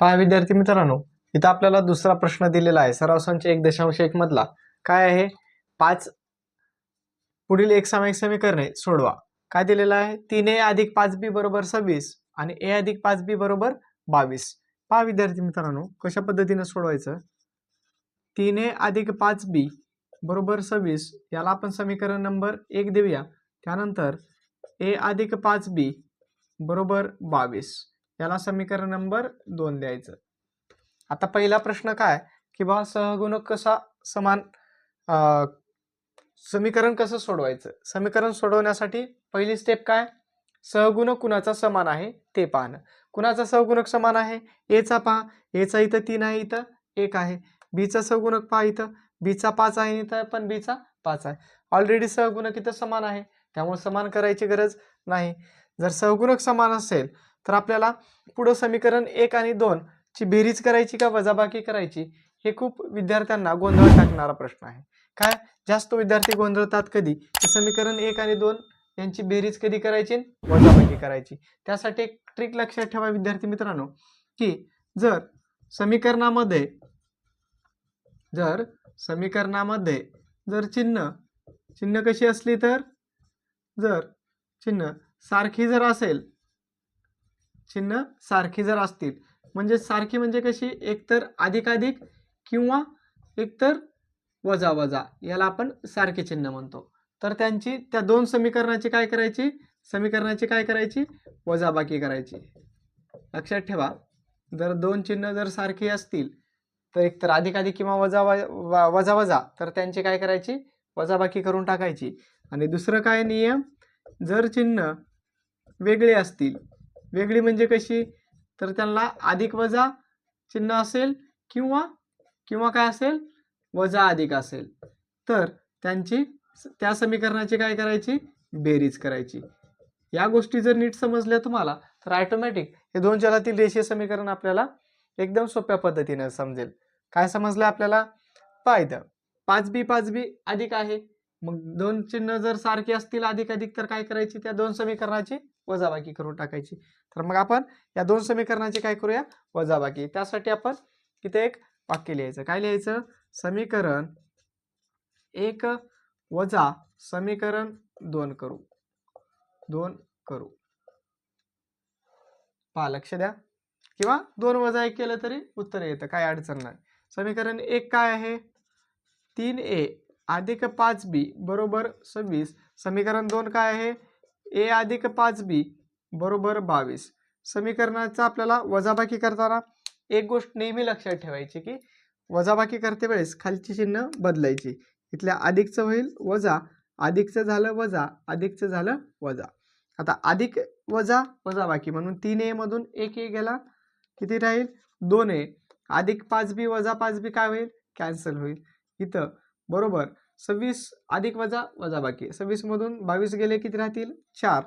पहा विद्यार्थी मित्रांनो, इथं आपल्याला दुसरा प्रश्न दिलेला आहे सराव संच 1.1 मधला. काय आहे? 5 पुढील एक सामायिक समीकरणे सोडवा. काय दिलेलं आहे? 3a + 5b = 26 आणि a + 5b = 22. पहा विद्यार्थी मित्रांनो, कशा पद्धतीने सोडवायचं. 3a + 5b = 26 याला आपण समीकरण नंबर 1 देऊया. त्यानंतर a + 5b = 22 याला समीकरण नंबर 2 द्यायचं. आता पहिला प्रश्न काय की बा सहगुणक कसा समान समीकरण कसं सोडवायचं. समीकरण सोडवण्यासाठी पहिली स्टेप काय, सहगुणक कुणाचा समान आहे ते पाहणं. कुणाचा सहगुणक समान आहे? ए चा पहा, ए चा इथं 3 आहे, इथं 1 आहे. बी चा सहगुणक पहा, इथं बी चा 5 आहे, इथं पण बी चा 5 आहे. ऑलरेडी सहगुणक इथं समान आहे, त्यामुळे समान करायची गरज नाही. जर सहगुणक समान असेल तर आपल्याला पुढे समीकरण 1 आणि 2 ची बेरीज करायची का वजाबाकी करायची, हे खूप विद्यार्थ्यांना गोंधळ टाकणारा प्रश्न आहे. काय जास्त विद्यार्थी गोंधळतात कधी, समीकरण 1 आणि 2 यांची बेरीज कधी करायची, वजाबाकी करायची. त्यासाठी एक ट्रिक लक्षात ठेवा विद्यार्थी मित्रांनो, की जर समीकरणामध्ये जर चिन्ह कशी असली तर, जर चिन्ह सारखी जर असेल, चिन्ह सारखी जर असतील म्हणजे सारखी म्हणजे कशी, एकतर अधिक अधिक किंवा एकतर वजा वजा, याला आपण सारखे चिन्ह म्हणतो. तर त्यांची त्या दोन समीकरणाची काय करायची, वजाबाकी करायची. लक्षात ठेवा, जर दोन चिन्ह जर सारखी असतील तर एकतर अधिक अधिक किंवा वजा वजा तर त्यांची काय करायची, वजाबाकी करून टाकायची. आणि दुसरं काय नियम, जर चिन्ह वेगळे असतील, वेगळी म्हणजे कशी, तर त्यांना अधिक वजा चिन्ह असेल किंवा काय असेल, वजा अधिक असेल, तर त्यांची त्या समीकरणाची काय करायची, बेरीज करायची. या गोष्टी जर नीट समजल्या तुम्हाला तर ऑटोमॅटिक हे दोन चलातील रेषीय समीकरण आपल्याला एकदम सोप्या पद्धतीने समजेल. काय समजलं आपल्याला? पाहिजे 5b अधिक आहे, मग दोन चिन्ह जर सारखे असतील अधिक अधिक तर काय करायची, त्या दोन समीकरणाची वजाबाकी करून टाकायची. तर मग आपण या दोन समीकरणाची काय करूया, वजाबाकी. त्यासाठी आपण इथे एक वाक्य लिहायचं. काय लिहायचं? समीकरण 1 वजा समीकरण 2 करू. पहा, लक्ष द्या, किंवा 2 वजा 1 केलं तरी उत्तर येतं, काय अडचण नाही. समीकरण 1 काय आहे, 3a + 5b = 26. समीकरण 2 काय आहे, a + 5b = 22. समीकरणाचा आपल्याला वजाबाकी करताना एक गोष्ट नेहमी लक्षात ठेवायची, की वजाबाकी करते वेळेस खालची चिन्ह बदलायची. इथल्या अधिकचं होईल वजा, अधिकचं झालं वजा, अधिकचं झालं वजा. आता अधिक वजा वजाबाकी म्हणून 3a मधून 1a गेला, किती राहील, 2a + 5b वजा 5b काय होईल, कॅन्सल होईल. इथं बरोबर 26 अधिक वजा वजाबाकी, 26 मधून 22 गेले, किती राहतील, 4.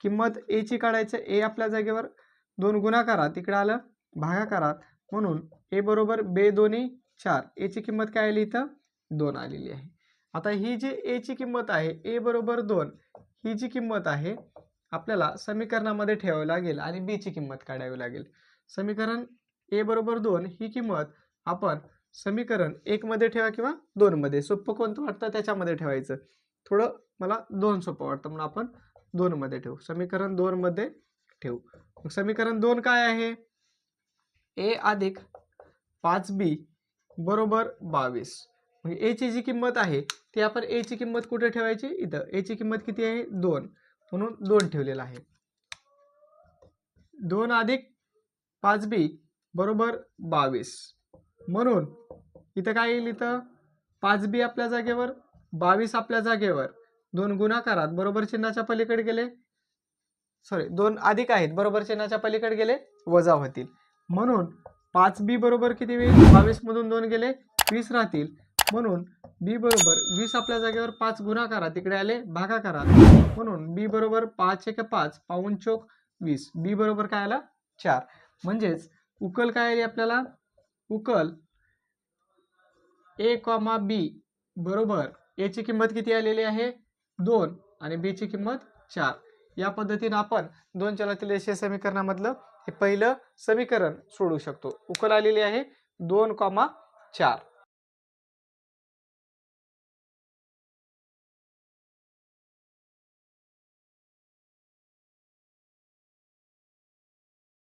किंमत a ची काढायचं, a आपल्या जागेवर 2 गुणाकारात इकडे आलं भागाकारात, म्हणून a बरोबर b दोन्ही 4. a ची किंमत काय आली, इथं 2 आलेली आहे. आता ही जी a ची किंमत आहे, a बरोबर 2, ही जी किंमत आहे आपल्याला समीकरणामध्ये ठेवावी लागेल आणि b ची किंमत काढावी लागेल. समीकरण a बरोबर 2 ही किंमत आपण समीकरण 1 मध्ये ठेवा किंवा 2 मध्ये, सोपं कोणतं वाटतं त्याच्यामध्ये ठेवायचं. थोडं मला 2 सोपं वाटतं म्हणून आपण 2 मध्ये ठेवू, समीकरण 2 मध्ये ठेवू. समीकरण 2 काय आहे, a + 5b = 22. म्हणजे a ची जी किंमत आहे ती आपण a ची किंमत कुठे ठेवायची, इथं. a ची किंमत किती आहे, 2, म्हणून 2 ठेवलेला आहे. 2 + 5b = 22. म्हणून इथं काय येईल, इथं 5b आपल्या जागेवर, 22 आपल्या जागेवर, 2 गुणाकारात बरोबर चिन्हाच्या पलीकडे गेले, 2 अधिक आहेत बरोबर चिन्हाच्या पलीकडे गेले, वजा होतील. म्हणून 5b बरोबर किती होईल, 22 मधून 2 गेले 20 राहतील, म्हणून b बरोबर 20 आपल्या जागेवर, 5 गुणाकारात इकडे आले भागाकारात, म्हणून b बरोबर 5 × 5 पाऊण चोक 20. b बरोबर काय आला, 4. म्हणजेच उकल काय आली आपल्याला, उकल a, b बरोबर a ची किंमत किती आलेली आहे, 2 आणि b ची किंमत 4. या पद्धतीने आपण दोन चलातील रेषीय समीकरणामधलं हे पहिलं समीकरण सोडवू शकतो. उकल आलेली आहे 2,4.